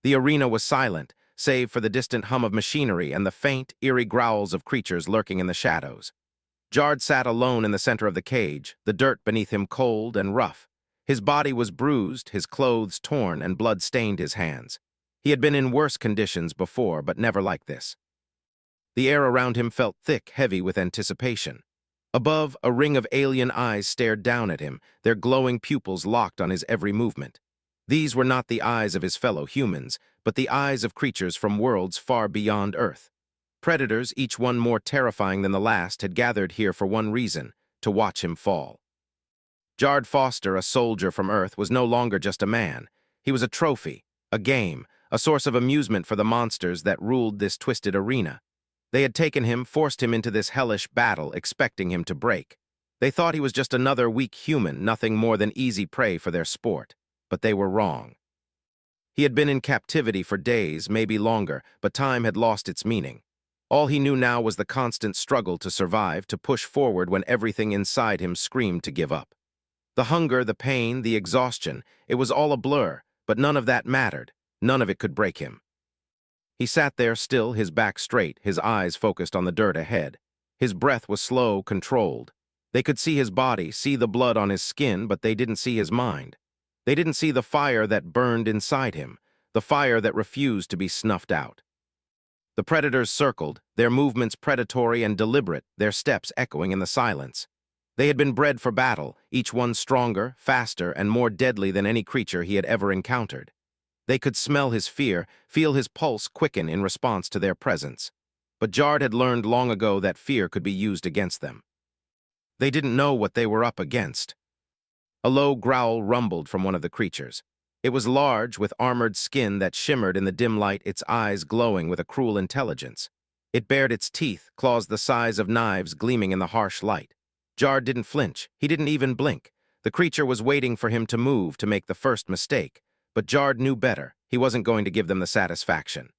The arena was silent, save for the distant hum of machinery and the faint, eerie growls of creatures lurking in the shadows. Jard sat alone in the center of the cage, the dirt beneath him cold and rough. His body was bruised, his clothes torn, and blood stained his hands. He had been in worse conditions before, but never like this. The air around him felt thick, heavy with anticipation. Above, a ring of alien eyes stared down at him, their glowing pupils locked on his every movement. These were not the eyes of his fellow humans, but the eyes of creatures from worlds far beyond Earth. Predators, each one more terrifying than the last, had gathered here for one reason: to watch him fall. Jard Foster, a soldier from Earth, was no longer just a man. He was a trophy, a game, a source of amusement for the monsters that ruled this twisted arena. They had taken him, forced him into this hellish battle, expecting him to break. They thought he was just another weak human, nothing more than easy prey for their sport. But they were wrong. He had been in captivity for days, maybe longer, but time had lost its meaning. All he knew now was the constant struggle to survive, to push forward when everything inside him screamed to give up. The hunger, the pain, the exhaustion, it was all a blur, but none of that mattered. None of it could break him. He sat there still, his back straight, his eyes focused on the dirt ahead. His breath was slow, controlled. They could see his body, see the blood on his skin, but they didn't see his mind. They didn't see the fire that burned inside him, the fire that refused to be snuffed out. The predators circled, their movements predatory and deliberate, their steps echoing in the silence. They had been bred for battle, each one stronger, faster, and more deadly than any creature he had ever encountered. They could smell his fear, feel his pulse quicken in response to their presence. But Jard had learned long ago that fear could be used against them. They didn't know what they were up against. A low growl rumbled from one of the creatures. It was large, with armored skin that shimmered in the dim light, its eyes glowing with a cruel intelligence. It bared its teeth, claws the size of knives gleaming in the harsh light. Jard didn't flinch. He didn't even blink. The creature was waiting for him to move, to make the first mistake. But Jard knew better. He wasn't going to give them the satisfaction.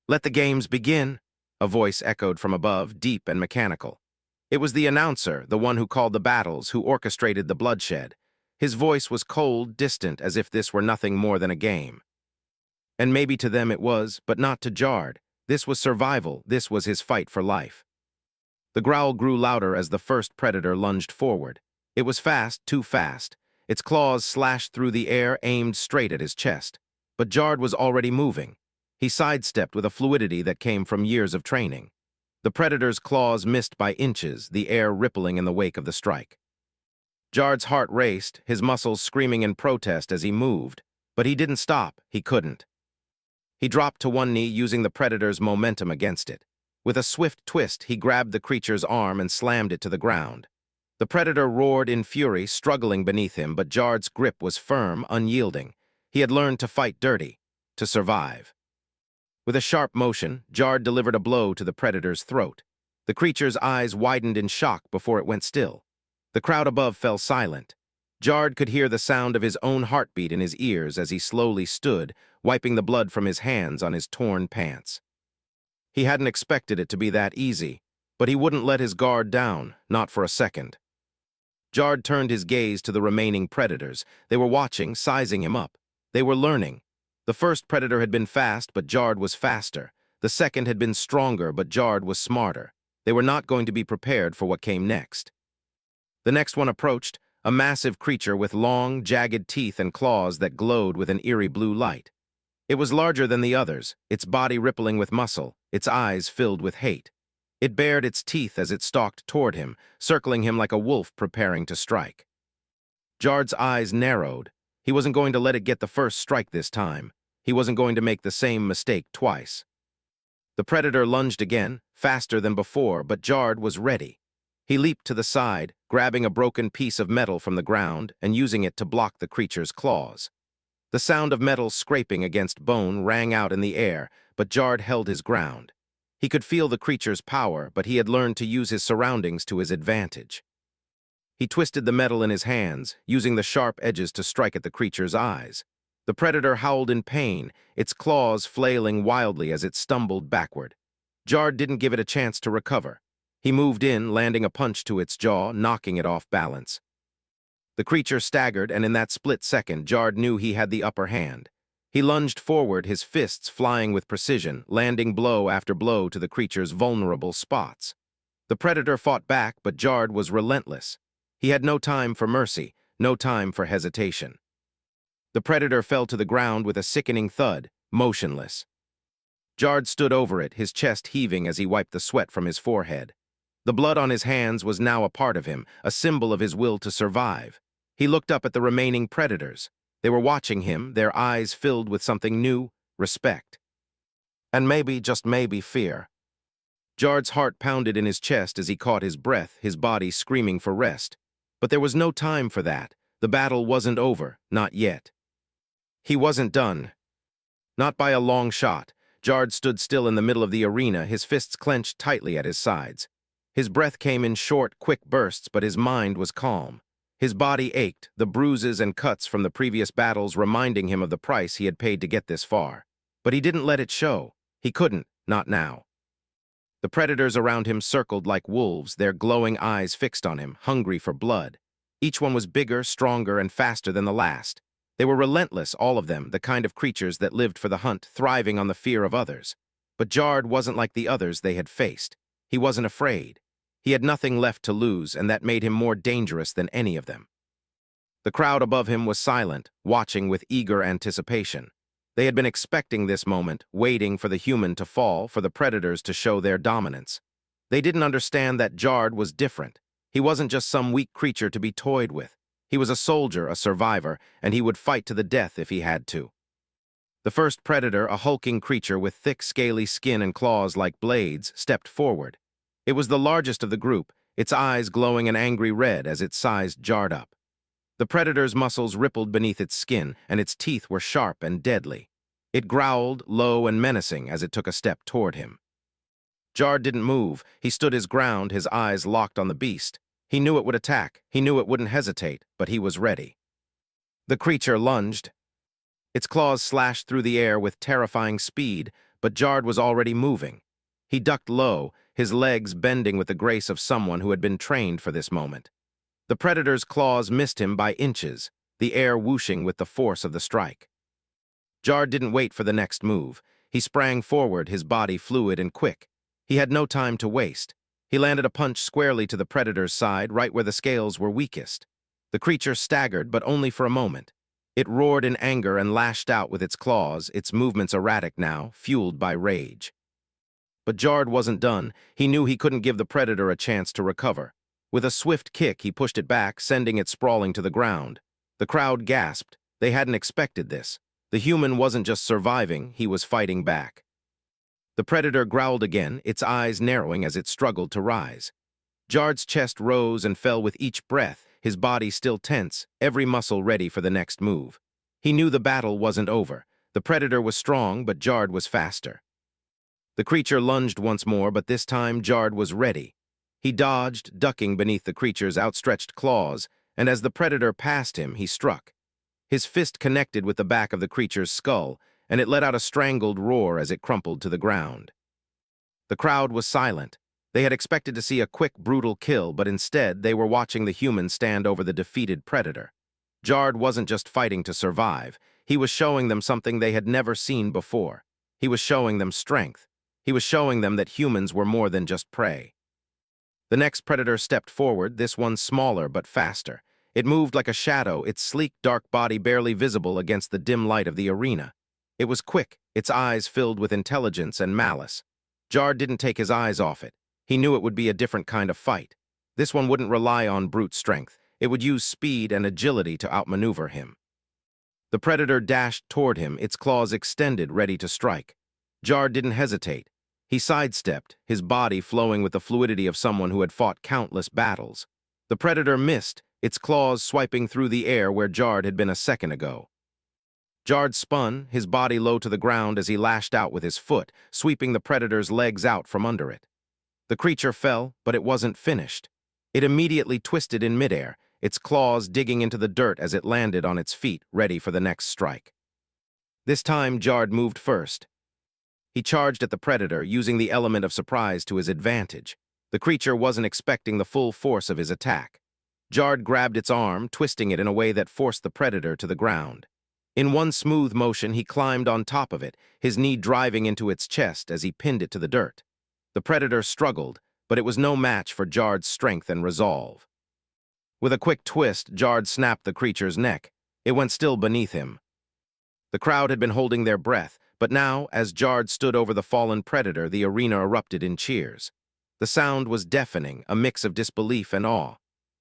"Let the games begin," a voice echoed from above, deep and mechanical. It was the announcer, the one who called the battles, who orchestrated the bloodshed. His voice was cold, distant, as if this were nothing more than a game. And maybe to them it was, but not to Jard. This was survival. This was his fight for life. The growl grew louder as the first predator lunged forward. It was fast, too fast. Its claws slashed through the air, aimed straight at his chest. But Jard was already moving. He sidestepped with a fluidity that came from years of training. The predator's claws missed by inches, the air rippling in the wake of the strike. Jard's heart raced, his muscles screaming in protest as he moved. But he didn't stop. He couldn't. He dropped to one knee, using the predator's momentum against it. With a swift twist, he grabbed the creature's arm and slammed it to the ground. The predator roared in fury, struggling beneath him, but Jard's grip was firm, unyielding. He had learned to fight dirty, to survive. With a sharp motion, Jard delivered a blow to the predator's throat. The creature's eyes widened in shock before it went still. The crowd above fell silent. Jard could hear the sound of his own heartbeat in his ears as he slowly stood, wiping the blood from his hands on his torn pants. He hadn't expected it to be that easy, but he wouldn't let his guard down, not for a second. Jard turned his gaze to the remaining predators. They were watching, sizing him up. They were learning. The first predator had been fast, but Jard was faster. The second had been stronger, but Jard was smarter. They were not going to be prepared for what came next. The next one approached, a massive creature with long, jagged teeth and claws that glowed with an eerie blue light. It was larger than the others, its body rippling with muscle, its eyes filled with hate. It bared its teeth as it stalked toward him, circling him like a wolf preparing to strike. Jard's eyes narrowed. He wasn't going to let it get the first strike this time. He wasn't going to make the same mistake twice. The predator lunged again, faster than before, but Jard was ready. He leaped to the side, grabbing a broken piece of metal from the ground and using it to block the creature's claws. The sound of metal scraping against bone rang out in the air, but Jard held his ground. He could feel the creature's power, but he had learned to use his surroundings to his advantage. He twisted the metal in his hands, using the sharp edges to strike at the creature's eyes. The predator howled in pain, its claws flailing wildly as it stumbled backward. Jard didn't give it a chance to recover. He moved in, landing a punch to its jaw, knocking it off balance. The creature staggered, and in that split second, Jard knew he had the upper hand. He lunged forward, his fists flying with precision, landing blow after blow to the creature's vulnerable spots. The predator fought back, but Jard was relentless. He had no time for mercy, no time for hesitation. The predator fell to the ground with a sickening thud, motionless. Jard stood over it, his chest heaving as he wiped the sweat from his forehead. The blood on his hands was now a part of him, a symbol of his will to survive. He looked up at the remaining predators. They were watching him, their eyes filled with something new, respect. And maybe, just maybe, fear. Jard's heart pounded in his chest as he caught his breath, his body screaming for rest. But there was no time for that. The battle wasn't over, not yet. He wasn't done. Not by a long shot. Jard stood still in the middle of the arena, his fists clenched tightly at his sides. His breath came in short, quick bursts, but his mind was calm. His body ached, the bruises and cuts from the previous battles reminding him of the price he had paid to get this far. But he didn't let it show. He couldn't, not now. The predators around him circled like wolves, their glowing eyes fixed on him, hungry for blood. Each one was bigger, stronger, and faster than the last. They were relentless, all of them, the kind of creatures that lived for the hunt, thriving on the fear of others. But Jard wasn't like the others they had faced. He wasn't afraid. He had nothing left to lose, and that made him more dangerous than any of them. The crowd above him was silent, watching with eager anticipation. They had been expecting this moment, waiting for the human to fall, for the predators to show their dominance. They didn't understand that Jard was different. He wasn't just some weak creature to be toyed with. He was a soldier, a survivor, and he would fight to the death if he had to. The first predator, a hulking creature with thick, scaly skin and claws like blades, stepped forward. It was the largest of the group, its eyes glowing an angry red as it sized Jard up. The predator's muscles rippled beneath its skin, and its teeth were sharp and deadly. It growled, low and menacing, as it took a step toward him. Jard didn't move. He stood his ground, his eyes locked on the beast. He knew it would attack. He knew it wouldn't hesitate, but he was ready. The creature lunged. Its claws slashed through the air with terrifying speed, but Jard was already moving. He ducked low, his legs bending with the grace of someone who had been trained for this moment. The predator's claws missed him by inches, the air whooshing with the force of the strike. Jard didn't wait for the next move. He sprang forward, his body fluid and quick. He had no time to waste. He landed a punch squarely to the predator's side, right where the scales were weakest. The creature staggered, but only for a moment. It roared in anger and lashed out with its claws, its movements erratic now, fueled by rage. But Jard wasn't done. He knew he couldn't give the predator a chance to recover. With a swift kick, he pushed it back, sending it sprawling to the ground. The crowd gasped. They hadn't expected this. The human wasn't just surviving, he was fighting back. The predator growled again, its eyes narrowing as it struggled to rise. Jard's chest rose and fell with each breath, his body still tense, every muscle ready for the next move. He knew the battle wasn't over. The predator was strong, but Jard was faster. The creature lunged once more, but this time Jard was ready. He dodged, ducking beneath the creature's outstretched claws, and as the predator passed him, he struck. His fist connected with the back of the creature's skull, and it let out a strangled roar as it crumpled to the ground. The crowd was silent. They had expected to see a quick, brutal kill, but instead they were watching the human stand over the defeated predator. Jard wasn't just fighting to survive. He was showing them something they had never seen before. He was showing them strength. He was showing them that humans were more than just prey. The next predator stepped forward, this one smaller but faster. It moved like a shadow, its sleek, dark body barely visible against the dim light of the arena. It was quick, its eyes filled with intelligence and malice. Jard didn't take his eyes off it. He knew it would be a different kind of fight. This one wouldn't rely on brute strength. It would use speed and agility to outmaneuver him. The predator dashed toward him, its claws extended, ready to strike. Jard didn't hesitate. He sidestepped, his body flowing with the fluidity of someone who had fought countless battles. The predator missed, its claws swiping through the air where Jard had been a second ago. Jard spun, his body low to the ground as he lashed out with his foot, sweeping the predator's legs out from under it. The creature fell, but it wasn't finished. It immediately twisted in midair, its claws digging into the dirt as it landed on its feet, ready for the next strike. This time, Jard moved first. He charged at the predator, using the element of surprise to his advantage. The creature wasn't expecting the full force of his attack. Jard grabbed its arm, twisting it in a way that forced the predator to the ground. In one smooth motion, he climbed on top of it, his knee driving into its chest as he pinned it to the dirt. The predator struggled, but it was no match for Jard's strength and resolve. With a quick twist, Jard snapped the creature's neck. It went still beneath him. The crowd had been holding their breath, but now, as Jard stood over the fallen predator, the arena erupted in cheers. The sound was deafening, a mix of disbelief and awe.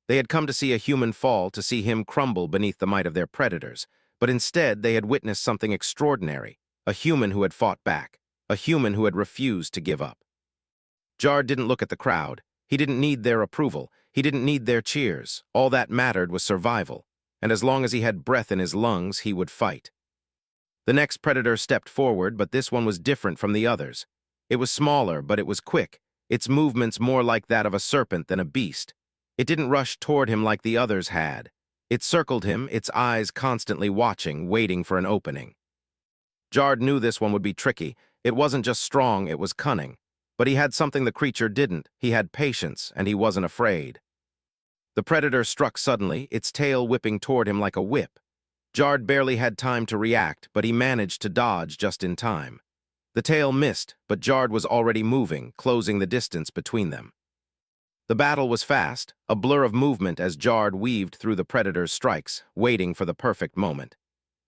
They had come to see a human fall, to see him crumble beneath the might of their predators, but instead they had witnessed something extraordinary, a human who had fought back, a human who had refused to give up. Jard didn't look at the crowd. He didn't need their approval. He didn't need their cheers. All that mattered was survival, and as long as he had breath in his lungs, he would fight. The next predator stepped forward, but this one was different from the others. It was smaller, but it was quick, its movements more like that of a serpent than a beast. It didn't rush toward him like the others had. It circled him, its eyes constantly watching, waiting for an opening. Jard knew this one would be tricky. It wasn't just strong, it was cunning. But he had something the creature didn't. He had patience, and he wasn't afraid. The predator struck suddenly, its tail whipping toward him like a whip. Jard barely had time to react, but he managed to dodge just in time. The tail missed, but Jard was already moving, closing the distance between them. The battle was fast, a blur of movement as Jard weaved through the predator's strikes, waiting for the perfect moment.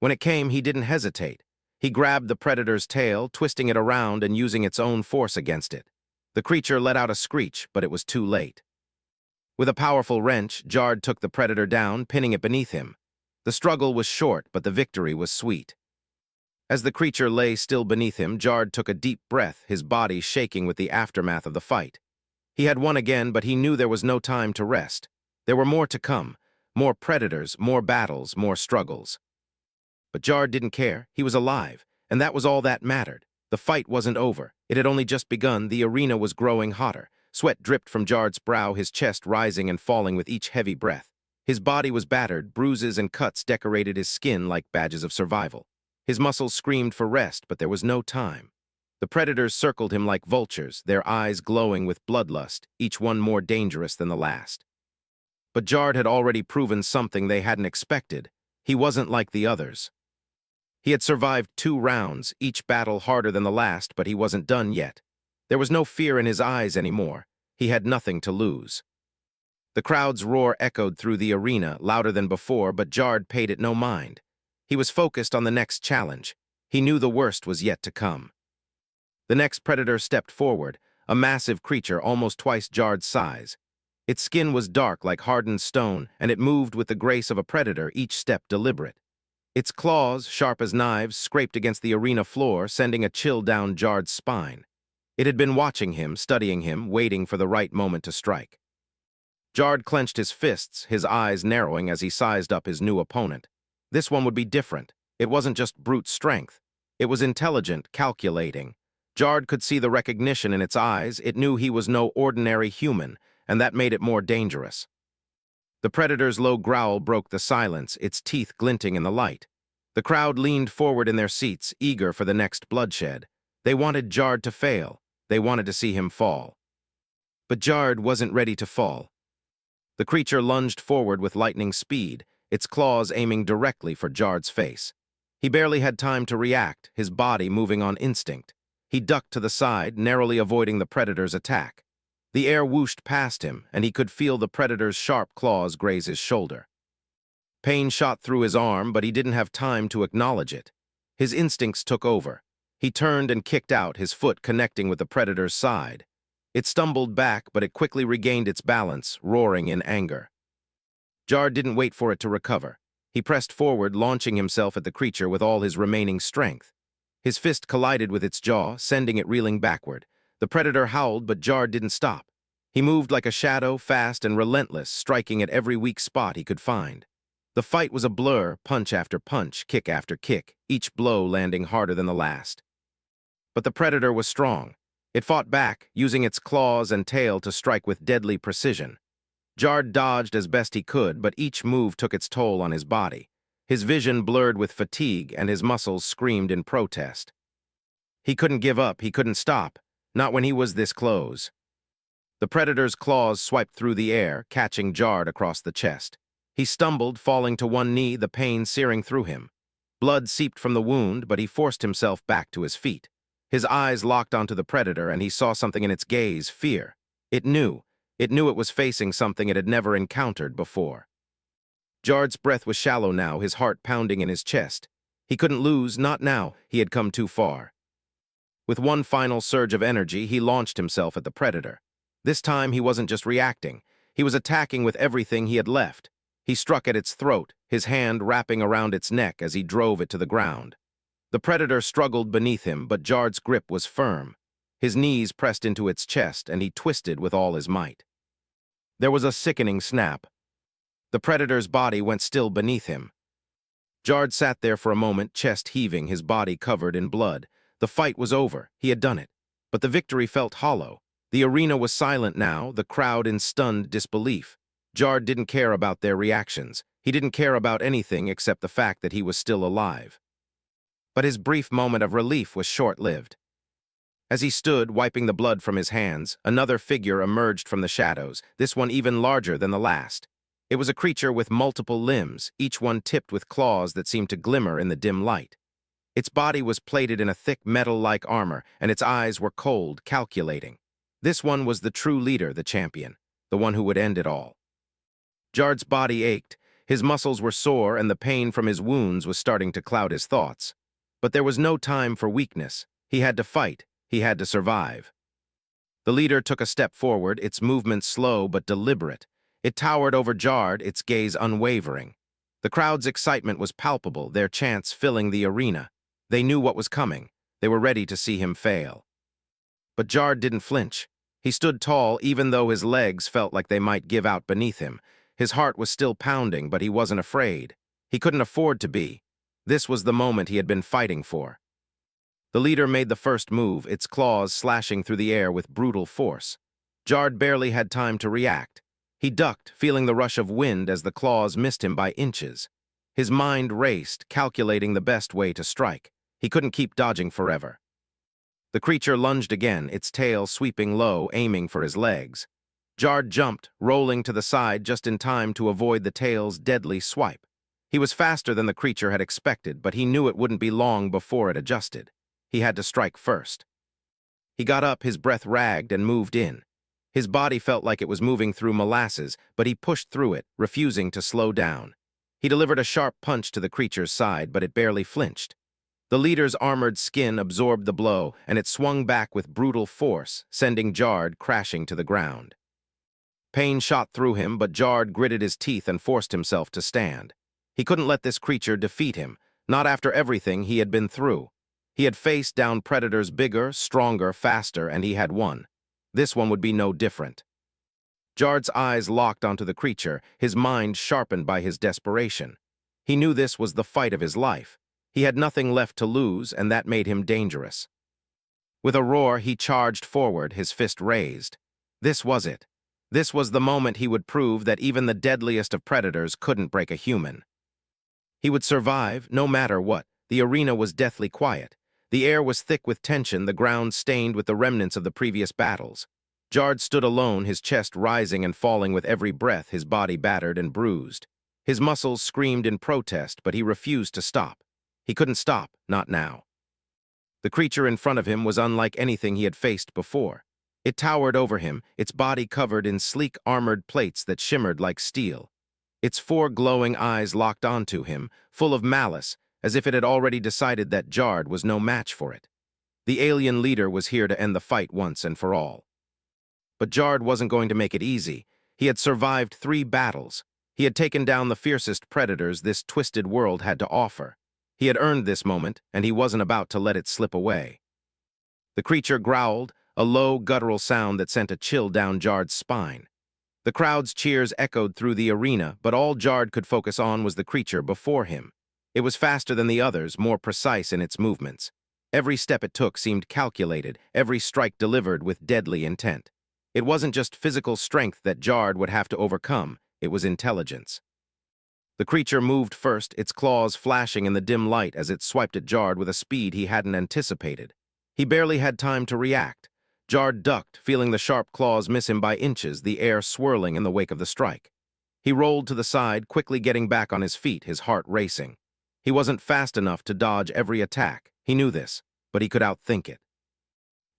When it came, he didn't hesitate. He grabbed the predator's tail, twisting it around and using its own force against it. The creature let out a screech, but it was too late. With a powerful wrench, Jard took the predator down, pinning it beneath him. The struggle was short, but the victory was sweet. As the creature lay still beneath him, Jard took a deep breath, his body shaking with the aftermath of the fight. He had won again, but he knew there was no time to rest. There were more to come, more predators, more battles, more struggles. But Jard didn't care. He was alive, and that was all that mattered. The fight wasn't over. It had only just begun. The arena was growing hotter. Sweat dripped from Jard's brow, his chest rising and falling with each heavy breath. His body was battered, bruises and cuts decorated his skin like badges of survival. His muscles screamed for rest, but there was no time. The predators circled him like vultures, their eyes glowing with bloodlust, each one more dangerous than the last. But Jard had already proven something they hadn't expected. He wasn't like the others. He had survived 2 rounds, each battle harder than the last, but he wasn't done yet. There was no fear in his eyes anymore. He had nothing to lose. The crowd's roar echoed through the arena, louder than before, but Jard paid it no mind. He was focused on the next challenge. He knew the worst was yet to come. The next predator stepped forward, a massive creature almost twice Jard's size. Its skin was dark like hardened stone, and it moved with the grace of a predator, each step deliberate. Its claws, sharp as knives, scraped against the arena floor, sending a chill down Jard's spine. It had been watching him, studying him, waiting for the right moment to strike. Jard clenched his fists, his eyes narrowing as he sized up his new opponent. This one would be different. It wasn't just brute strength. It was intelligent, calculating. Jard could see the recognition in its eyes. It knew he was no ordinary human, and that made it more dangerous. The predator's low growl broke the silence, its teeth glinting in the light. The crowd leaned forward in their seats, eager for the next bloodshed. They wanted Jard to fail. They wanted to see him fall. But Jard wasn't ready to fall. The creature lunged forward with lightning speed, its claws aiming directly for Jard's face. He barely had time to react, his body moving on instinct. He ducked to the side, narrowly avoiding the predator's attack. The air whooshed past him, and he could feel the predator's sharp claws graze his shoulder. Pain shot through his arm, but he didn't have time to acknowledge it. His instincts took over. He turned and kicked out, his foot connecting with the predator's side. It stumbled back, but it quickly regained its balance, roaring in anger. Jard didn't wait for it to recover. He pressed forward, launching himself at the creature with all his remaining strength. His fist collided with its jaw, sending it reeling backward. The predator howled, but Jard didn't stop. He moved like a shadow, fast and relentless, striking at every weak spot he could find. The fight was a blur, punch after punch, kick after kick, each blow landing harder than the last. But the predator was strong. It fought back, using its claws and tail to strike with deadly precision. Jard dodged as best he could, but each move took its toll on his body. His vision blurred with fatigue, and his muscles screamed in protest. He couldn't give up, he couldn't stop. Not when he was this close. The predator's claws swiped through the air, catching Jard across the chest. He stumbled, falling to one knee, the pain searing through him. Blood seeped from the wound, but he forced himself back to his feet. His eyes locked onto the predator, and he saw something in its gaze, fear. It knew. It knew it was facing something it had never encountered before. Jard's breath was shallow now, his heart pounding in his chest. He couldn't lose, not now. He had come too far. With one final surge of energy, he launched himself at the predator. This time, he wasn't just reacting. He was attacking with everything he had left. He struck at its throat, his hand wrapping around its neck as he drove it to the ground. The predator struggled beneath him, but Jard's grip was firm. His knees pressed into its chest, and he twisted with all his might. There was a sickening snap. The predator's body went still beneath him. Jard sat there for a moment, chest heaving, his body covered in blood. The fight was over. He had done it. But the victory felt hollow. The arena was silent now, the crowd in stunned disbelief. Jard didn't care about their reactions. He didn't care about anything except the fact that he was still alive. But his brief moment of relief was short-lived. As he stood, wiping the blood from his hands, another figure emerged from the shadows, this one even larger than the last. It was a creature with multiple limbs, each one tipped with claws that seemed to glimmer in the dim light. Its body was plated in a thick metal-like armor, and its eyes were cold, calculating. This one was the true leader, the champion, the one who would end it all. Jard's body ached, his muscles were sore, and the pain from his wounds was starting to cloud his thoughts. But there was no time for weakness. He had to fight. He had to survive. The leader took a step forward, its movements slow but deliberate. It towered over Jard, its gaze unwavering. The crowd's excitement was palpable, their chants filling the arena. They knew what was coming. They were ready to see him fail. But Jard didn't flinch. He stood tall, even though his legs felt like they might give out beneath him. His heart was still pounding, but he wasn't afraid. He couldn't afford to be. This was the moment he had been fighting for. The leader made the first move, its claws slashing through the air with brutal force. Jard barely had time to react. He ducked, feeling the rush of wind as the claws missed him by inches. His mind raced, calculating the best way to strike. He couldn't keep dodging forever. The creature lunged again, its tail sweeping low, aiming for his legs. Jard jumped, rolling to the side just in time to avoid the tail's deadly swipe. He was faster than the creature had expected, but he knew it wouldn't be long before it adjusted. He had to strike first. He got up, his breath ragged, and moved in. His body felt like it was moving through molasses, but he pushed through it, refusing to slow down. He delivered a sharp punch to the creature's side, but it barely flinched. The leader's armored skin absorbed the blow, and it swung back with brutal force, sending Jard crashing to the ground. Pain shot through him, but Jard gritted his teeth and forced himself to stand. He couldn't let this creature defeat him, not after everything he had been through. He had faced down predators bigger, stronger, faster, and he had won. This one would be no different. Jard's eyes locked onto the creature, his mind sharpened by his desperation. He knew this was the fight of his life. He had nothing left to lose, and that made him dangerous. With a roar, he charged forward, his fist raised. This was it. This was the moment he would prove that even the deadliest of predators couldn't break a human. He would survive, no matter what. The arena was deathly quiet. The air was thick with tension, the ground stained with the remnants of the previous battles. Jard stood alone, his chest rising and falling with every breath, his body battered and bruised. His muscles screamed in protest, but he refused to stop. He couldn't stop, not now. The creature in front of him was unlike anything he had faced before. It towered over him, its body covered in sleek armored plates that shimmered like steel. Its four glowing eyes locked onto him, full of malice, as if it had already decided that Jard was no match for it. The alien leader was here to end the fight once and for all. But Jard wasn't going to make it easy. He had survived 3 battles. He had taken down the fiercest predators this twisted world had to offer. He had earned this moment, and he wasn't about to let it slip away. The creature growled, a low, guttural sound that sent a chill down Jard's spine. The crowd's cheers echoed through the arena, but all Jard could focus on was the creature before him. It was faster than the others, more precise in its movements. Every step it took seemed calculated, every strike delivered with deadly intent. It wasn't just physical strength that Jard would have to overcome, it was intelligence. The creature moved first, its claws flashing in the dim light as it swiped at Jard with a speed he hadn't anticipated. He barely had time to react. Jard ducked, feeling the sharp claws miss him by inches, the air swirling in the wake of the strike. He rolled to the side, quickly getting back on his feet, his heart racing. He wasn't fast enough to dodge every attack. He knew this, but he could outthink it.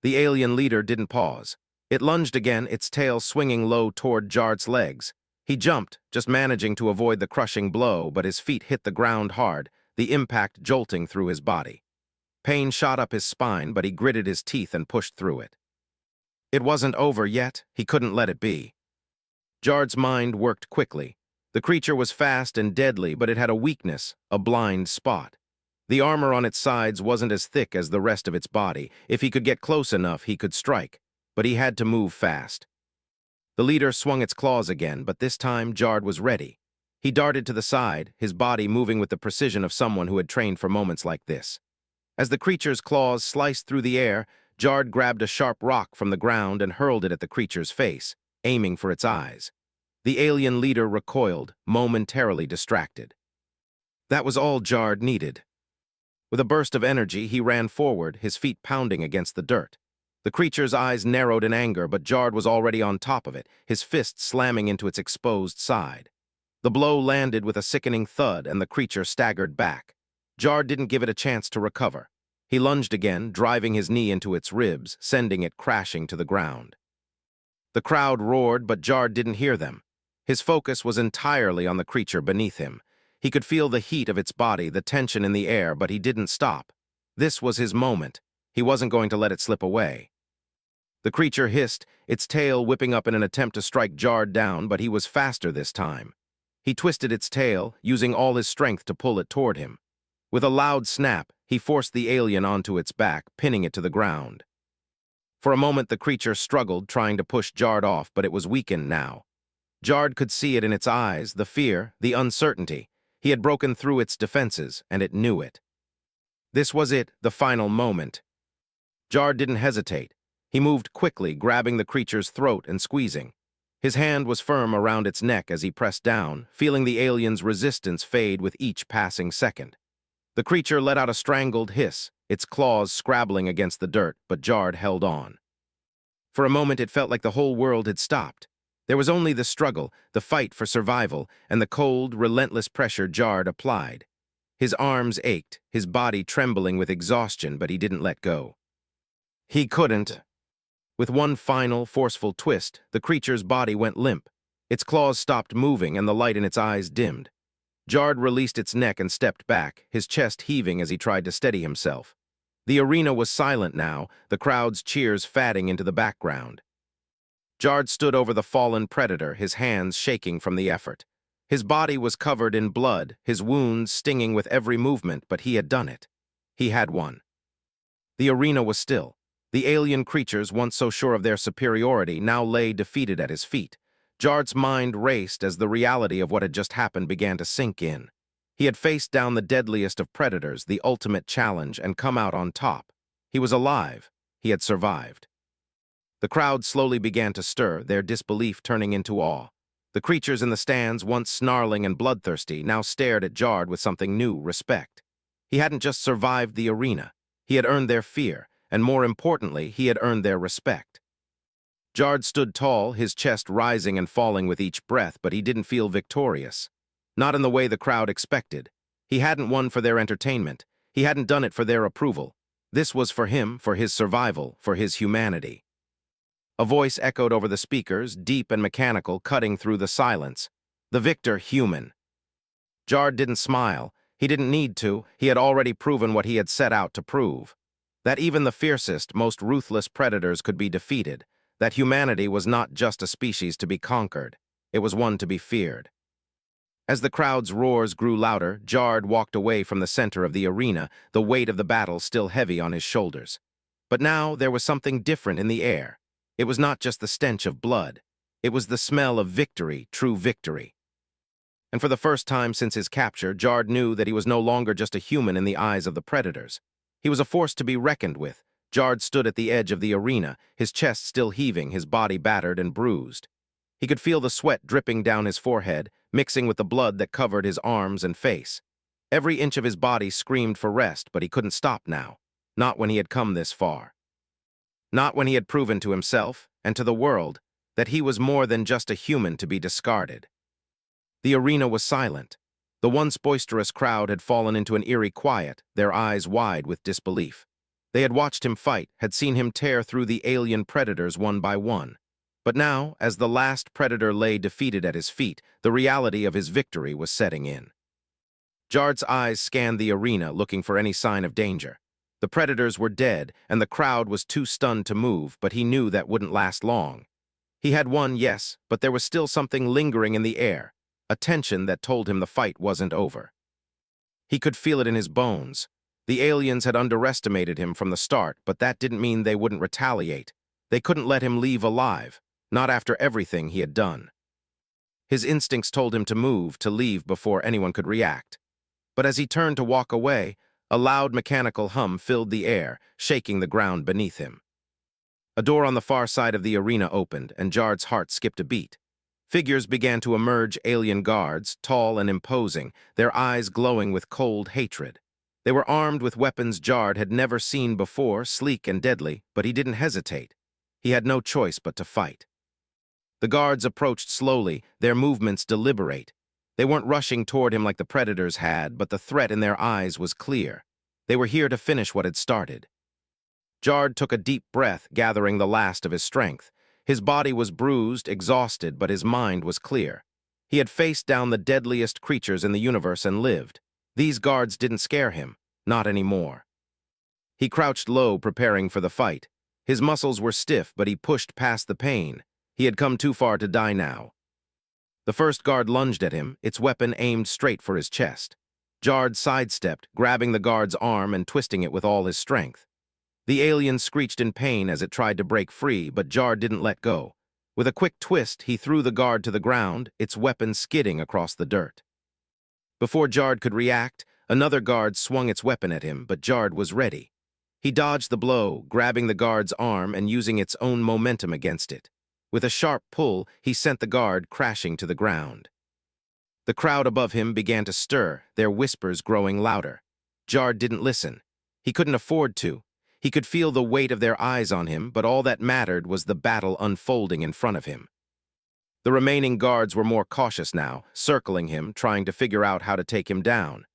The alien leader didn't pause. It lunged again, its tail swinging low toward Jard's legs. He jumped, just managing to avoid the crushing blow, but his feet hit the ground hard, the impact jolting through his body. Pain shot up his spine, but he gritted his teeth and pushed through it. It wasn't over yet. He couldn't let it be. Jard's mind worked quickly. The creature was fast and deadly, but it had a weakness, a blind spot. The armor on its sides wasn't as thick as the rest of its body. If he could get close enough, he could strike, but he had to move fast. The leader swung its claws again, but this time Jard was ready. He darted to the side, his body moving with the precision of someone who had trained for moments like this. As the creature's claws sliced through the air, Jard grabbed a sharp rock from the ground and hurled it at the creature's face, aiming for its eyes. The alien leader recoiled, momentarily distracted. That was all Jard needed. With a burst of energy, he ran forward, his feet pounding against the dirt. The creature's eyes narrowed in anger, but Jard was already on top of it, his fist slamming into its exposed side. The blow landed with a sickening thud, and the creature staggered back. Jard didn't give it a chance to recover. He lunged again, driving his knee into its ribs, sending it crashing to the ground. The crowd roared, but Jard didn't hear them. His focus was entirely on the creature beneath him. He could feel the heat of its body, the tension in the air, but he didn't stop. This was his moment. He wasn't going to let it slip away. The creature hissed, its tail whipping up in an attempt to strike Jard down, but he was faster this time. He twisted its tail, using all his strength to pull it toward him. With a loud snap, he forced the alien onto its back, pinning it to the ground. For a moment, the creature struggled, trying to push Jard off, but it was weakened now. Jard could see it in its eyes, the fear, the uncertainty. He had broken through its defenses, and it knew it. This was it, the final moment. Jard didn't hesitate. He moved quickly, grabbing the creature's throat and squeezing. His hand was firm around its neck as he pressed down, feeling the alien's resistance fade with each passing second. The creature let out a strangled hiss, its claws scrabbling against the dirt, but Jard held on. For a moment, it felt like the whole world had stopped. There was only the struggle, the fight for survival, and the cold, relentless pressure Jard applied. His arms ached, his body trembling with exhaustion, but he didn't let go. He couldn't. With one final, forceful twist, the creature's body went limp. Its claws stopped moving, and the light in its eyes dimmed. Jard released its neck and stepped back, his chest heaving as he tried to steady himself. The arena was silent now, the crowd's cheers fading into the background. Jard stood over the fallen predator, his hands shaking from the effort. His body was covered in blood, his wounds stinging with every movement, but he had done it. He had won. The arena was still. The alien creatures, once so sure of their superiority, now lay defeated at his feet. Jard's mind raced as the reality of what had just happened began to sink in. He had faced down the deadliest of predators, the ultimate challenge, and come out on top. He was alive. He had survived. The crowd slowly began to stir, their disbelief turning into awe. The creatures in the stands, once snarling and bloodthirsty, now stared at Jard with something new, respect. He hadn't just survived the arena. He had earned their fear, and more importantly, he had earned their respect. Jard stood tall, his chest rising and falling with each breath, but he didn't feel victorious. Not in the way the crowd expected. He hadn't won for their entertainment. He hadn't done it for their approval. This was for him, for his survival, for his humanity. A voice echoed over the speakers, deep and mechanical, cutting through the silence. The victor human. Jard didn't smile. He didn't need to. He had already proven what he had set out to prove. That even the fiercest, most ruthless predators could be defeated. That humanity was not just a species to be conquered. It was one to be feared. As the crowd's roars grew louder, Jard walked away from the center of the arena, the weight of the battle still heavy on his shoulders. But now there was something different in the air. It was not just the stench of blood. It was the smell of victory, true victory. And for the first time since his capture, Jard knew that he was no longer just a human in the eyes of the predators. He was a force to be reckoned with. Jard stood at the edge of the arena, his chest still heaving, his body battered and bruised. He could feel the sweat dripping down his forehead, mixing with the blood that covered his arms and face. Every inch of his body screamed for rest, but he couldn't stop now. Not when he had come this far. Not when he had proven to himself, and to the world, that he was more than just a human to be discarded. The arena was silent. The once boisterous crowd had fallen into an eerie quiet, their eyes wide with disbelief. They had watched him fight, had seen him tear through the alien predators one by one. But now, as the last predator lay defeated at his feet, the reality of his victory was setting in. Jard's eyes scanned the arena, looking for any sign of danger. The predators were dead, and the crowd was too stunned to move, but he knew that wouldn't last long. He had won, yes, but there was still something lingering in the air, a tension that told him the fight wasn't over. He could feel it in his bones. The aliens had underestimated him from the start, but that didn't mean they wouldn't retaliate. They couldn't let him leave alive, not after everything he had done. His instincts told him to move, to leave before anyone could react. But as he turned to walk away, a loud mechanical hum filled the air, shaking the ground beneath him. A door on the far side of the arena opened, and Jard's heart skipped a beat. Figures began to emerge, alien guards, tall and imposing, their eyes glowing with cold hatred. They were armed with weapons Jard had never seen before, sleek and deadly, but he didn't hesitate. He had no choice but to fight. The guards approached slowly, their movements deliberate. They weren't rushing toward him like the predators had, but the threat in their eyes was clear. They were here to finish what had started. Jard took a deep breath, gathering the last of his strength. His body was bruised, exhausted, but his mind was clear. He had faced down the deadliest creatures in the universe and lived. These guards didn't scare him, not anymore. He crouched low, preparing for the fight. His muscles were stiff, but he pushed past the pain. He had come too far to die now. The first guard lunged at him, its weapon aimed straight for his chest. Jard sidestepped, grabbing the guard's arm and twisting it with all his strength. The alien screeched in pain as it tried to break free, but Jard didn't let go. With a quick twist, he threw the guard to the ground, its weapon skidding across the dirt. Before Jard could react, another guard swung its weapon at him, but Jard was ready. He dodged the blow, grabbing the guard's arm and using its own momentum against it. With a sharp pull, he sent the guard crashing to the ground. The crowd above him began to stir, their whispers growing louder. Jard didn't listen. He couldn't afford to. He could feel the weight of their eyes on him, but all that mattered was the battle unfolding in front of him. The remaining guards were more cautious now, circling him, trying to figure out how to take him down.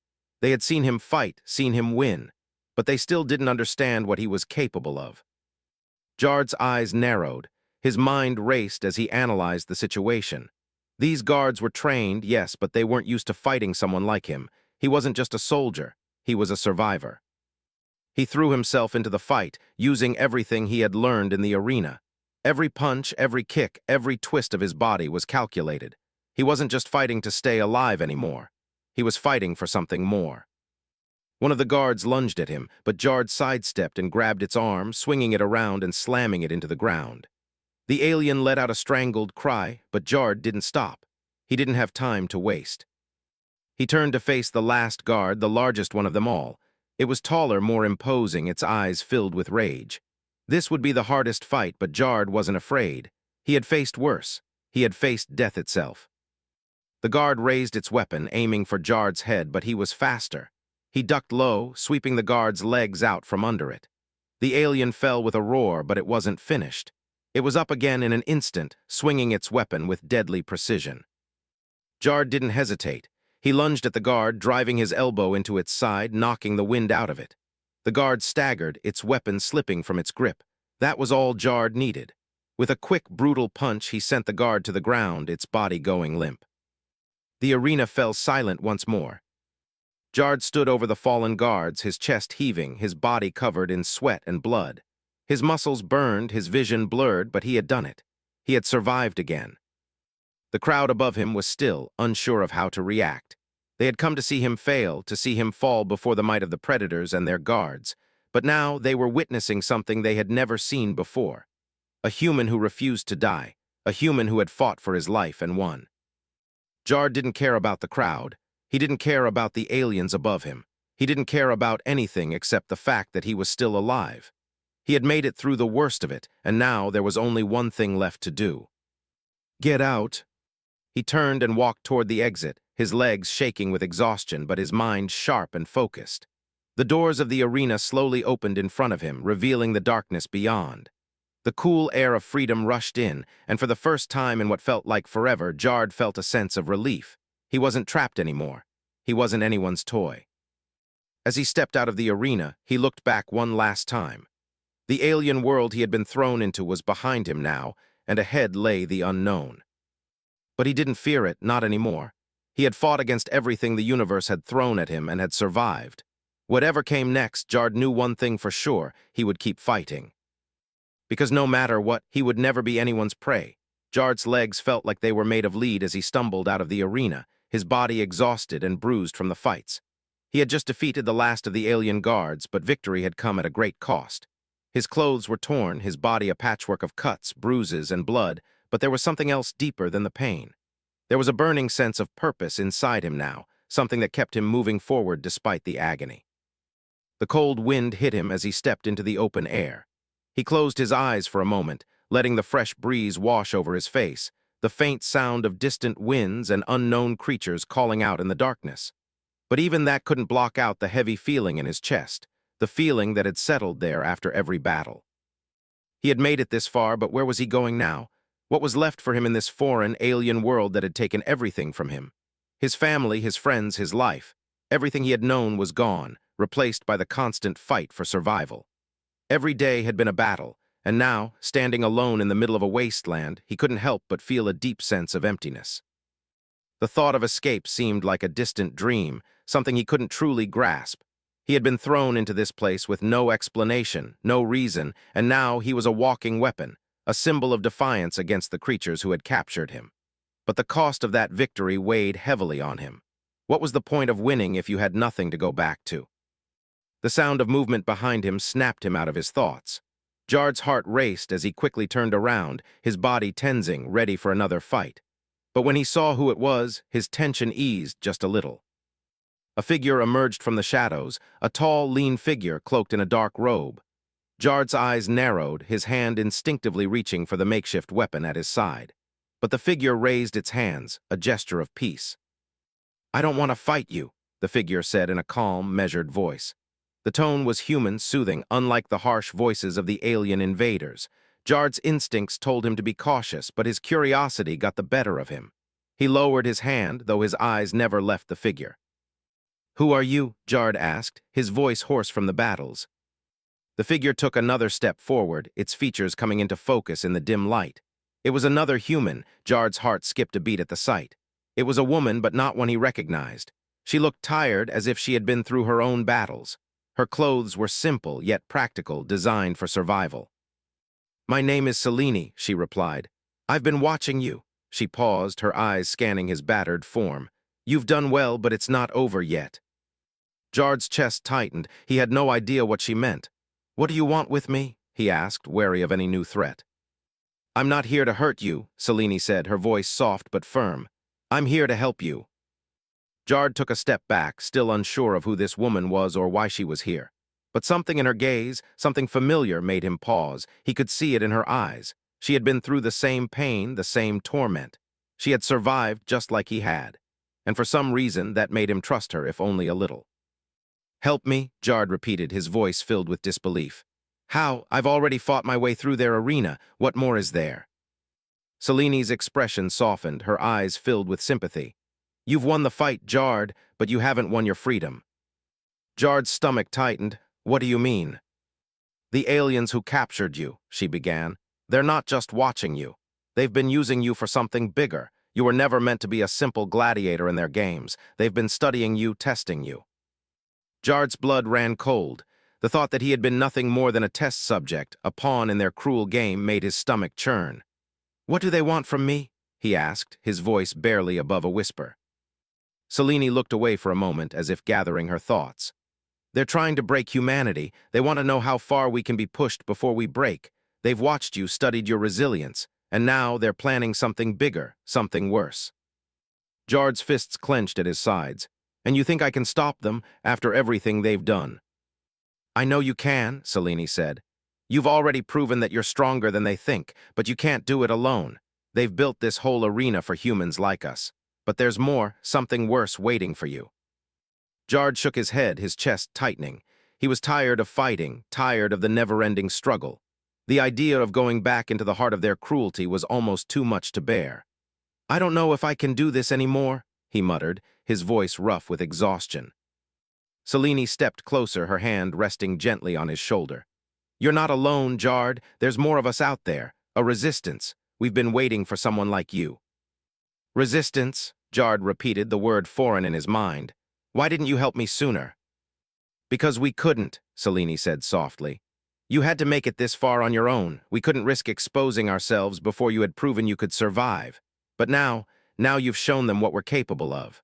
They had seen him fight, seen him win, but they still didn't understand what he was capable of. Jard's eyes narrowed. His mind raced as he analyzed the situation. These guards were trained, yes, but they weren't used to fighting someone like him. He wasn't just a soldier, he was a survivor. He threw himself into the fight, using everything he had learned in the arena. Every punch, every kick, every twist of his body was calculated. He wasn't just fighting to stay alive anymore. He was fighting for something more. One of the guards lunged at him, but Jard sidestepped and grabbed its arm, swinging it around and slamming it into the ground. The alien let out a strangled cry, but Jard didn't stop. He didn't have time to waste. He turned to face the last guard, the largest one of them all. It was taller, more imposing, its eyes filled with rage. This would be the hardest fight, but Jard wasn't afraid. He had faced worse. He had faced death itself. The guard raised its weapon, aiming for Jard's head, but he was faster. He ducked low, sweeping the guard's legs out from under it. The alien fell with a roar, but it wasn't finished. It was up again in an instant, swinging its weapon with deadly precision. Jard didn't hesitate. He lunged at the guard, driving his elbow into its side, knocking the wind out of it. The guard staggered, its weapon slipping from its grip. That was all Jard needed. With a quick, brutal punch, he sent the guard to the ground, its body going limp. The arena fell silent once more. Jard stood over the fallen guards, his chest heaving, his body covered in sweat and blood. His muscles burned, his vision blurred, but he had done it. He had survived again. The crowd above him was still, unsure of how to react. They had come to see him fail, to see him fall before the might of the predators and their guards. But now they were witnessing something they had never seen before. A human who refused to die, a human who had fought for his life and won. Jard didn't care about the crowd. He didn't care about the aliens above him. He didn't care about anything except the fact that he was still alive. He had made it through the worst of it, and now there was only one thing left to do. Get out. He turned and walked toward the exit, his legs shaking with exhaustion, but his mind sharp and focused. The doors of the arena slowly opened in front of him, revealing the darkness beyond. The cool air of freedom rushed in, and for the first time in what felt like forever, Jard felt a sense of relief. He wasn't trapped anymore. He wasn't anyone's toy. As he stepped out of the arena, he looked back one last time. The alien world he had been thrown into was behind him now, and ahead lay the unknown. But he didn't fear it, not anymore. He had fought against everything the universe had thrown at him and had survived. Whatever came next, Jard knew one thing for sure: he would keep fighting. Because no matter what, he would never be anyone's prey. Jard's legs felt like they were made of lead as he stumbled out of the arena, his body exhausted and bruised from the fights. He had just defeated the last of the alien guards, but victory had come at a great cost. His clothes were torn, his body a patchwork of cuts, bruises, and blood, but there was something else deeper than the pain. There was a burning sense of purpose inside him now, something that kept him moving forward despite the agony. The cold wind hit him as he stepped into the open air. He closed his eyes for a moment, letting the fresh breeze wash over his face, the faint sound of distant winds and unknown creatures calling out in the darkness. But even that couldn't block out the heavy feeling in his chest, the feeling that had settled there after every battle. He had made it this far, but where was he going now? What was left for him in this foreign, alien world that had taken everything from him? His family, his friends, his life. Everything he had known was gone, replaced by the constant fight for survival. Every day had been a battle, and now, standing alone in the middle of a wasteland, he couldn't help but feel a deep sense of emptiness. The thought of escape seemed like a distant dream, something he couldn't truly grasp. He had been thrown into this place with no explanation, no reason, and now he was a walking weapon, a symbol of defiance against the creatures who had captured him. But the cost of that victory weighed heavily on him. What was the point of winning if you had nothing to go back to? The sound of movement behind him snapped him out of his thoughts. Jard's heart raced as he quickly turned around, his body tensing, ready for another fight. But when he saw who it was, his tension eased just a little. A figure emerged from the shadows, a tall, lean figure cloaked in a dark robe. Jard's eyes narrowed, his hand instinctively reaching for the makeshift weapon at his side. But the figure raised its hands, a gesture of peace. "I don't want to fight you," the figure said in a calm, measured voice. The tone was human, soothing, unlike the harsh voices of the alien invaders. Jard's instincts told him to be cautious, but his curiosity got the better of him. He lowered his hand, though his eyes never left the figure. "Who are you?" Jard asked, his voice hoarse from the battles. The figure took another step forward, its features coming into focus in the dim light. It was another human. Jard's heart skipped a beat at the sight. It was a woman, but not one he recognized. She looked tired, as if she had been through her own battles. Her clothes were simple, yet practical, designed for survival. "My name is Selene," she replied. "I've been watching you." She paused, her eyes scanning his battered form. "You've done well, but it's not over yet." Jard's chest tightened. He had no idea what she meant. "What do you want with me?" he asked, wary of any new threat. "I'm not here to hurt you," Selene said, her voice soft but firm. "I'm here to help you." Jard took a step back, still unsure of who this woman was or why she was here. But something in her gaze, something familiar, made him pause. He could see it in her eyes. She had been through the same pain, the same torment. She had survived just like he had. And for some reason, that made him trust her, if only a little. "Help me," Jard repeated, his voice filled with disbelief. "How? I've already fought my way through their arena. What more is there?" Selene's expression softened, her eyes filled with sympathy. "You've won the fight, Jard, but you haven't won your freedom." Jard's stomach tightened. "What do you mean?" "The aliens who captured you," she began. "They're not just watching you. They've been using you for something bigger. You were never meant to be a simple gladiator in their games. They've been studying you, testing you." Jard's blood ran cold. The thought that he had been nothing more than a test subject, a pawn in their cruel game, made his stomach churn. "What do they want from me?" he asked, his voice barely above a whisper. Selene looked away for a moment, as if gathering her thoughts. "They're trying to break humanity. They want to know how far we can be pushed before we break. They've watched you, studied your resilience, and now they're planning something bigger, something worse." Jard's fists clenched at his sides. "And you think I can stop them after everything they've done?" "I know you can," Selene said. "You've already proven that you're stronger than they think, but you can't do it alone. They've built this whole arena for humans like us. But there's more, something worse waiting for you." Jard shook his head, his chest tightening. He was tired of fighting, tired of the never-ending struggle. The idea of going back into the heart of their cruelty was almost too much to bear. "I don't know if I can do this anymore," he muttered, his voice rough with exhaustion. Selene stepped closer, her hand resting gently on his shoulder. "You're not alone, Jard. There's more of us out there. A resistance. We've been waiting for someone like you." "Resistance?" Jard repeated, the word foreign in his mind. "Why didn't you help me sooner?" "Because we couldn't," Selene said softly. "You had to make it this far on your own. We couldn't risk exposing ourselves before you had proven you could survive. But now you've shown them what we're capable of."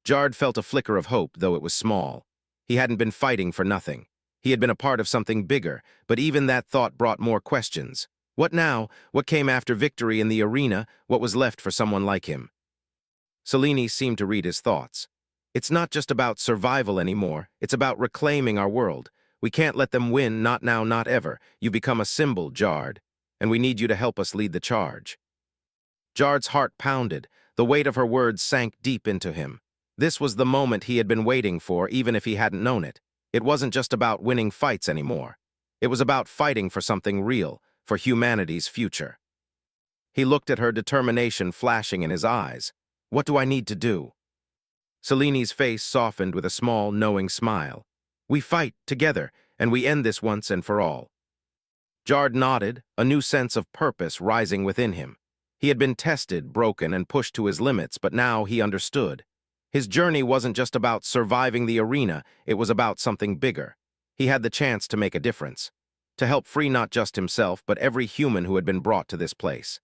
Jard felt a flicker of hope, though it was small. He hadn't been fighting for nothing. He had been a part of something bigger, but even that thought brought more questions. What now? What came after victory in the arena? What was left for someone like him? Selene seemed to read his thoughts. "It's not just about survival anymore. It's about reclaiming our world. We can't let them win, not now, not ever. You become a symbol, Jard, and we need you to help us lead the charge." Jard's heart pounded. The weight of her words sank deep into him. This was the moment he had been waiting for, even if he hadn't known it. It wasn't just about winning fights anymore. It was about fighting for something real, for humanity's future. He looked at her, determination flashing in his eyes. "What do I need to do?" Selene's face softened with a small, knowing smile. "We fight together, and we end this once and for all." Jard nodded, a new sense of purpose rising within him. He had been tested, broken, and pushed to his limits, but now he understood. His journey wasn't just about surviving the arena, it was about something bigger. He had the chance to make a difference, to help free not just himself, but every human who had been brought to this place.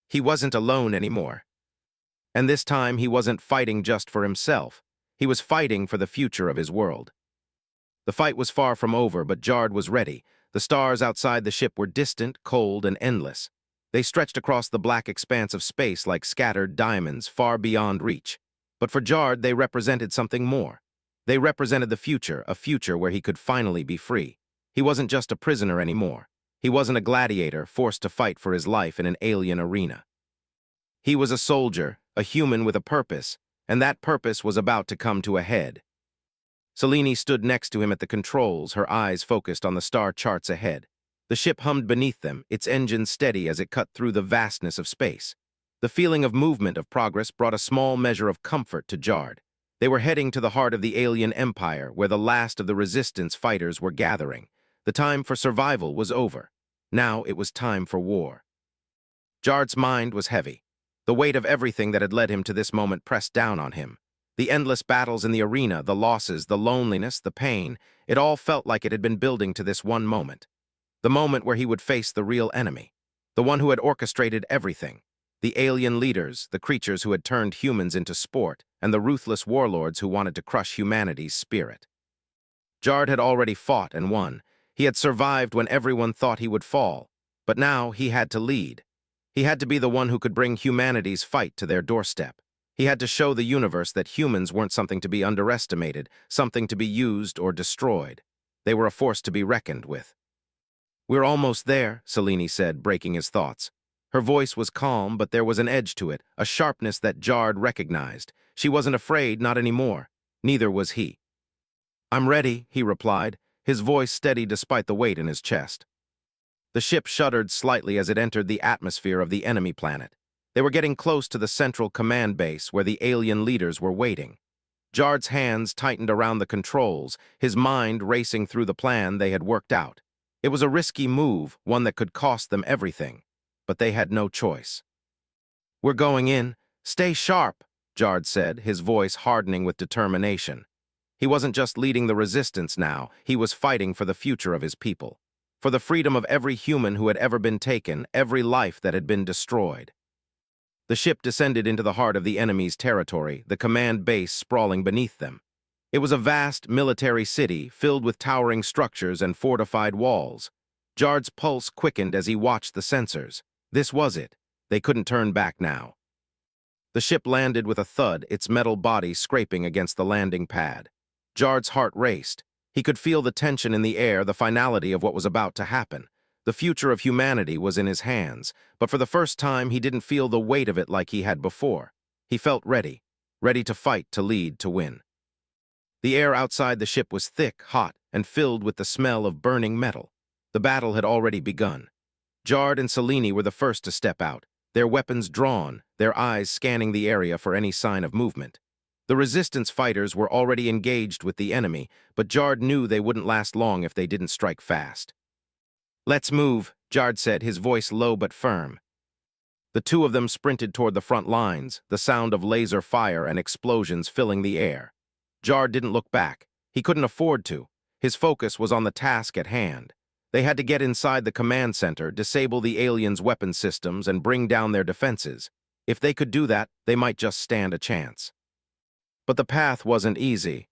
He wasn't alone anymore. And this time he wasn't fighting just for himself. He was fighting for the future of his world. The fight was far from over, but Jard was ready. The stars outside the ship were distant, cold, and endless. They stretched across the black expanse of space like scattered diamonds, far beyond reach. But for Jard, they represented something more. They represented the future, a future where he could finally be free. He wasn't just a prisoner anymore. He wasn't a gladiator forced to fight for his life in an alien arena. He was a soldier, a human with a purpose, and that purpose was about to come to a head. Selene stood next to him at the controls, her eyes focused on the star charts ahead. The ship hummed beneath them, its engine steady as it cut through the vastness of space. The feeling of movement, of progress, brought a small measure of comfort to Jard. They were heading to the heart of the alien empire, where the last of the resistance fighters were gathering. The time for survival was over. Now it was time for war. Jard's mind was heavy. The weight of everything that had led him to this moment pressed down on him. The endless battles in the arena, the losses, the loneliness, the pain, it all felt like it had been building to this one moment. The moment where he would face the real enemy, the one who had orchestrated everything. The alien leaders, the creatures who had turned humans into sport, and the ruthless warlords who wanted to crush humanity's spirit. Jard had already fought and won. He had survived when everyone thought he would fall. But now he had to lead. He had to be the one who could bring humanity's fight to their doorstep. He had to show the universe that humans weren't something to be underestimated, something to be used or destroyed. They were a force to be reckoned with. "We're almost there," Selene said, breaking his thoughts. Her voice was calm, but there was an edge to it, a sharpness that Jard recognized. She wasn't afraid, not anymore. Neither was he. "I'm ready," he replied, his voice steady despite the weight in his chest. The ship shuddered slightly as it entered the atmosphere of the enemy planet. They were getting close to the central command base where the alien leaders were waiting. Jard's hands tightened around the controls, his mind racing through the plan they had worked out. It was a risky move, one that could cost them everything. But they had no choice. "We're going in. Stay sharp," Jard said, his voice hardening with determination. He wasn't just leading the resistance now, he was fighting for the future of his people. For the freedom of every human who had ever been taken, every life that had been destroyed. The ship descended into the heart of the enemy's territory, the command base sprawling beneath them. It was a vast military city filled with towering structures and fortified walls. Jard's pulse quickened as he watched the sensors. This was it. They couldn't turn back now. The ship landed with a thud, its metal body scraping against the landing pad. Jard's heart raced. He could feel the tension in the air, the finality of what was about to happen. The future of humanity was in his hands, but for the first time he didn't feel the weight of it like he had before. He felt ready, ready to fight, to lead, to win. The air outside the ship was thick, hot, and filled with the smell of burning metal. The battle had already begun. Jard and Selene were the first to step out. their weapons drawn, their eyes scanning the area for any sign of movement. The resistance fighters were already engaged with the enemy, but Jard knew they wouldn't last long if they didn't strike fast. "Let's move," Jard said, his voice low but firm. The two of them sprinted toward the front lines, the sound of laser fire and explosions filling the air. Jard didn't look back. He couldn't afford to. His focus was on the task at hand. They had to get inside the command center, disable the aliens' weapon systems, and bring down their defenses. If they could do that, they might just stand a chance. But the path wasn't easy.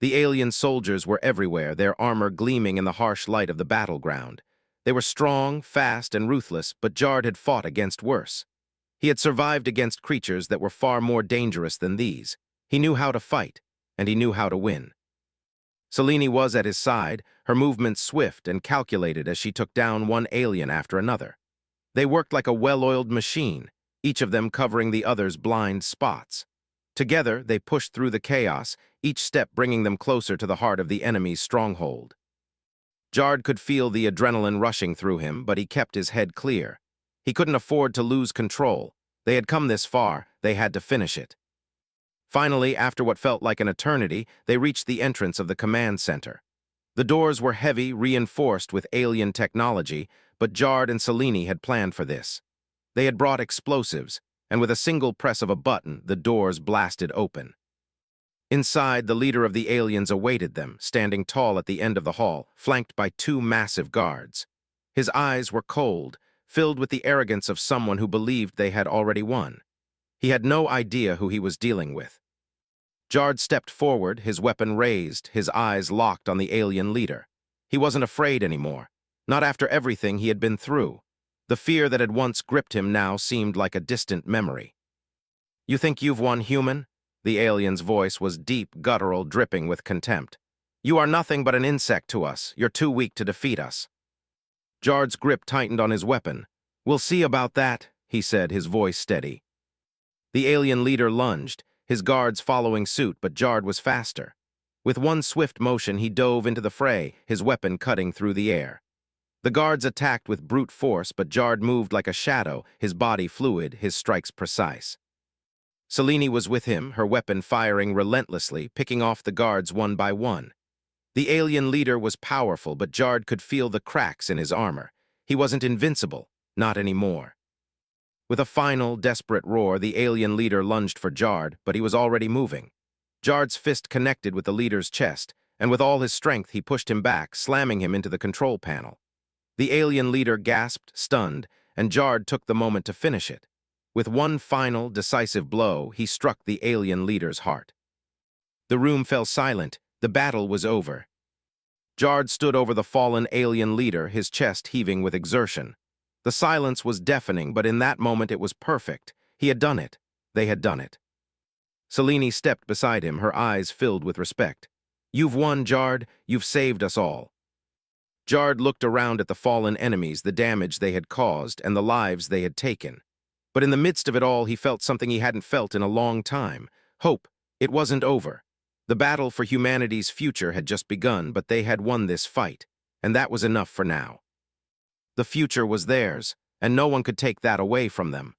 The alien soldiers were everywhere, their armor gleaming in the harsh light of the battleground. They were strong, fast, and ruthless, but Jard had fought against worse. He had survived against creatures that were far more dangerous than these. He knew how to fight, and he knew how to win. Selene was at his side, her movements swift and calculated as she took down one alien after another. They worked like a well-oiled machine, each of them covering the other's blind spots. Together, they pushed through the chaos, each step bringing them closer to the heart of the enemy's stronghold. Jard could feel the adrenaline rushing through him, but he kept his head clear. He couldn't afford to lose control. They had come this far, they had to finish it. Finally, after what felt like an eternity, they reached the entrance of the command center. The doors were heavy, reinforced with alien technology, but Jard and Selene had planned for this. They had brought explosives, and with a single press of a button, the doors blasted open. Inside, the leader of the aliens awaited them, standing tall at the end of the hall, flanked by two massive guards. His eyes were cold, filled with the arrogance of someone who believed they had already won. He had no idea who he was dealing with. Jard stepped forward, his weapon raised, his eyes locked on the alien leader. He wasn't afraid anymore, not after everything he had been through. The fear that had once gripped him now seemed like a distant memory. "You think you've won, human?" The alien's voice was deep, guttural, dripping with contempt. "You are nothing but an insect to us. You're too weak to defeat us." Jard's grip tightened on his weapon. "We'll see about that," he said, his voice steady. The alien leader lunged, his guards following suit, but Jard was faster. With one swift motion, he dove into the fray, his weapon cutting through the air. The guards attacked with brute force, but Jard moved like a shadow, his body fluid, his strikes precise. Selene was with him, her weapon firing relentlessly, picking off the guards one by one. The alien leader was powerful, but Jard could feel the cracks in his armor. He wasn't invincible, not anymore. With a final, desperate roar, the alien leader lunged for Jard, but he was already moving. Jard's fist connected with the leader's chest, and with all his strength he pushed him back, slamming him into the control panel. The alien leader gasped, stunned, and Jard took the moment to finish it. With one final, decisive blow, he struck the alien leader's heart. The room fell silent. The battle was over. Jard stood over the fallen alien leader, his chest heaving with exertion. The silence was deafening, but in that moment it was perfect. He had done it. They had done it. Selene stepped beside him, her eyes filled with respect. "You've won, Jard. You've saved us all." Jard looked around at the fallen enemies, the damage they had caused, and the lives they had taken. But in the midst of it all, he felt something he hadn't felt in a long time. Hope. It wasn't over. The battle for humanity's future had just begun, but they had won this fight, and that was enough for now. The future was theirs, and no one could take that away from them.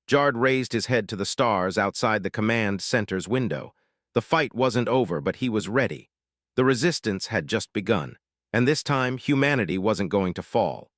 Jard raised his head to the stars outside the command center's window. The fight wasn't over, but he was ready. The resistance had just begun, and this time humanity wasn't going to fall.